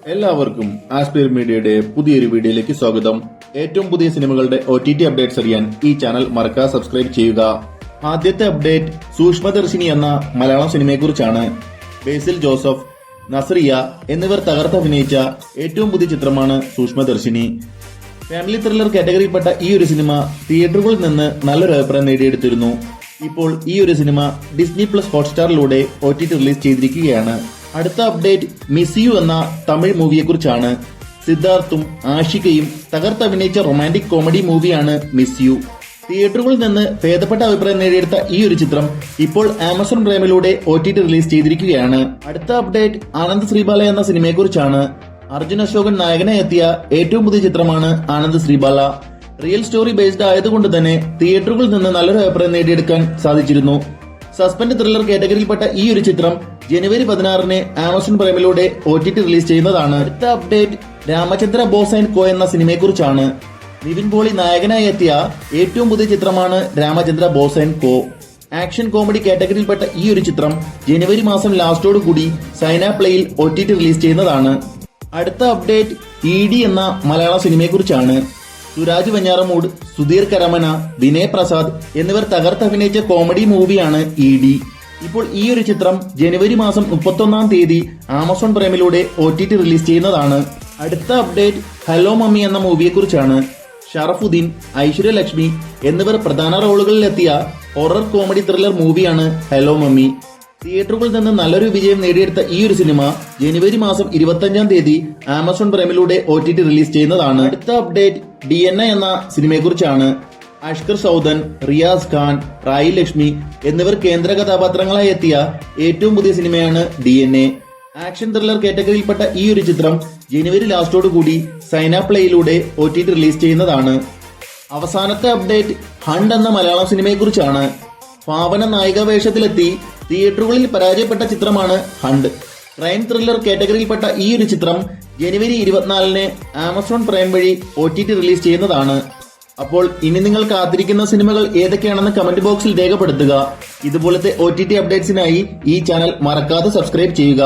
എല്ലാവർക്കും ആസ്പിയർ മീഡിയയുടെ പുതിയൊരു വീഡിയോയിലേക്ക് സ്വാഗതം. ഏറ്റവും പുതിയ സിനിമകളുടെ OTT അപ്ഡേറ്റ്സ് അറിയാൻ ഈ ചാനൽ മറക്കാതെ സബ്സ്ക്രൈബ് ചെയ്യുക. ആദ്യത്തെ അപ്ഡേറ്റ് സൂക്ഷ്മദർശിനി എന്ന മലയാളം സിനിമയെക്കുറിച്ചാണ്. ബേസിൽ ജോസഫ്, നസ്രിയ എന്നിവർ തകർത്തഭിനയിച്ച ഏറ്റവും പുതിയ ചിത്രമാണ് സൂക്ഷ്മദർശിനി. ഫാമിലി ത്രില്ലർ കാറ്റഗറിയിൽപ്പെട്ട ഈ ഒരു സിനിമ തിയേറ്ററുകളിൽ നിന്ന് നല്ലൊരു അഭിപ്രായം നേടിയെടുത്തിരുന്നു. ഇപ്പോൾ ഈ ഒരു സിനിമ ഡിസ്നി പ്ലസ് ഹോട്ട്സ്റ്റാറിലൂടെ OTT റിലീസ് ചെയ്തിരിക്കുകയാണ്. അടുത്ത അപ്ഡേറ്റ് മിസ് യു എന്ന തമിഴ് മൂവിയെക്കുറിച്ചാണ്. സിദ്ധാർത്ഥും ആഷികയും തകർത്തഭിനയിച്ച റൊമാന്റിക് കോമഡി മൂവിയാണ് മിസ് യു. തിയേറ്ററുകളിൽ നിന്ന് ഭേദപ്പെട്ട അഭിപ്രായം നേടിയെടുത്ത ഈ ഒരു ചിത്രം ഇപ്പോൾ ആമസോൺ പ്രൈമിലൂടെ OTT റിലീസ് ചെയ്തിരിക്കുകയാണ്. അടുത്ത അപ്ഡേറ്റ് ആനന്ദ് ശ്രീബാല എന്ന സിനിമയെക്കുറിച്ചാണ്. അർജുൻ അശോകൻ നായകനായി എത്തിയ ഏറ്റവും പുതിയ ചിത്രമാണ് Anand Sreebala. Real story based ആയതുകൊണ്ട് തന്നെ തിയേറ്ററുകളിൽ നിന്ന് നല്ലൊരു അഭിപ്രായം നേടിയെടുക്കാൻ സാധിച്ചിരുന്നു. സസ്പെൻഡ് ത്രില്ലർ കാറ്റഗറിയിൽപ്പെട്ട ഈ ഒരു ചിത്രം ജനുവരി 16 ആമസോൺ പ്രൈമിലൂടെ OTT റിലീസ് ചെയ്യുന്നതാണ്. അടുത്ത update Ramachandra Boss and co എന്ന സിനിമയെക്കുറിച്ചാണ്. നിവിൻ പോളി നായകനായി എത്തിയ ഏറ്റവും പുതിയ ചിത്രമാണ് Ramachandra Boss and co. Action comedy കാറ്റഗറിയിൽപ്പെട്ട ഈ ഒരു ചിത്രം ജനുവരി മാസം ലാസ്റ്റോടുകൂടി സൈന പ്ലേയിൽ OTT റിലീസ് ചെയ്യുന്നതാണ്. അടുത്ത അപ്ഡേറ്റ് ED എന്ന മലയാള സിനിമയെക്കുറിച്ചാണ്. സുരാജ് വെഞ്ഞാറമൂട്, സുധീർ കരമന, വിനയ് പ്രസാദ് എന്നിവർ തകർത്തഭിനയിച്ച കോമഡി മൂവിയാണ് ED. ഇപ്പോൾ ഈ ഒരു ചിത്രം ജനുവരി മാസം 31 ആമസോൺ പ്രൈമിലൂടെ OTT റിലീസ് ചെയ്യുന്നതാണ്. അടുത്ത അപ്ഡേറ്റ് ഹലോ മമ്മി എന്ന മൂവിയെക്കുറിച്ചാണ്. ഷറഫുദ്ദീൻ, ഐശ്വര്യലക്ഷ്മി എന്നിവർ പ്രധാന റോളുകളിലെത്തിയ ഹൊറർ കോമഡി ത്രില്ലർ മൂവിയാണ് ഹലോ മമ്മി. തിയേറ്ററുകളിൽ നിന്ന് നല്ലൊരു വിജയം നേടിയെടുത്ത ഈ ഒരു സിനിമ ജനുവരി മാസം 25 ആമസോൺ പ്രൈമിലൂടെ OTT റിലീസ് ചെയ്യുന്നതാണ്. അടുത്ത അപ്ഡേറ്റ് DNA എന്ന സിനിമയെക്കുറിച്ചാണ്. അഷ്കർ സൗദൻ, റിയാസ് ഖാൻ, റായി ലക്ഷ്മി എന്നിവർ കേന്ദ്ര കഥാപാത്രങ്ങളായി എത്തിയ ഏറ്റവും പുതിയ സിനിമയാണ് DNA. ആക്ഷൻ ത്രില്ലർ കാറ്റഗറിയിൽപ്പെട്ട ഈ ഒരു ചിത്രം ജനുവരി ലാസ്റ്റോടുകൂടി സൈന പ്ലേയിലൂടെ OTT റിലീസ് ചെയ്യുന്നതാണ്. അവസാനത്തെ അപ്ഡേറ്റ് ഹണ്ട് എന്ന മലയാളം സിനിമയെക്കുറിച്ചാണ്. ഭാവന നായിക വേഷത്തിലെത്തി തിയേറ്ററുകളിൽ പരാജയപ്പെട്ട ചിത്രമാണ് ഹണ്ട്. ക്രൈം ത്രില്ലർ കാറ്റഗറിയിൽപ്പെട്ട ഈ ഒരു ചിത്രം ജനുവരി 24 ആമസോൺ പ്രൈം വഴി OTT റിലീസ് ചെയ്യുന്നതാണ്. അപ്പോൾ ഇനി നിങ്ങൾ കാത്തിരിക്കുന്ന സിനിമകൾ ഏതൊക്കെയാണെന്ന് കമന്റ് ബോക്സിൽ രേഖപ്പെടുത്തുക. ഇതുപോലത്തെ OTT അപ്ഡേറ്റ്സിനായി ഈ ചാനൽ മറക്കാതെ സബ്സ്ക്രൈബ് ചെയ്യുക.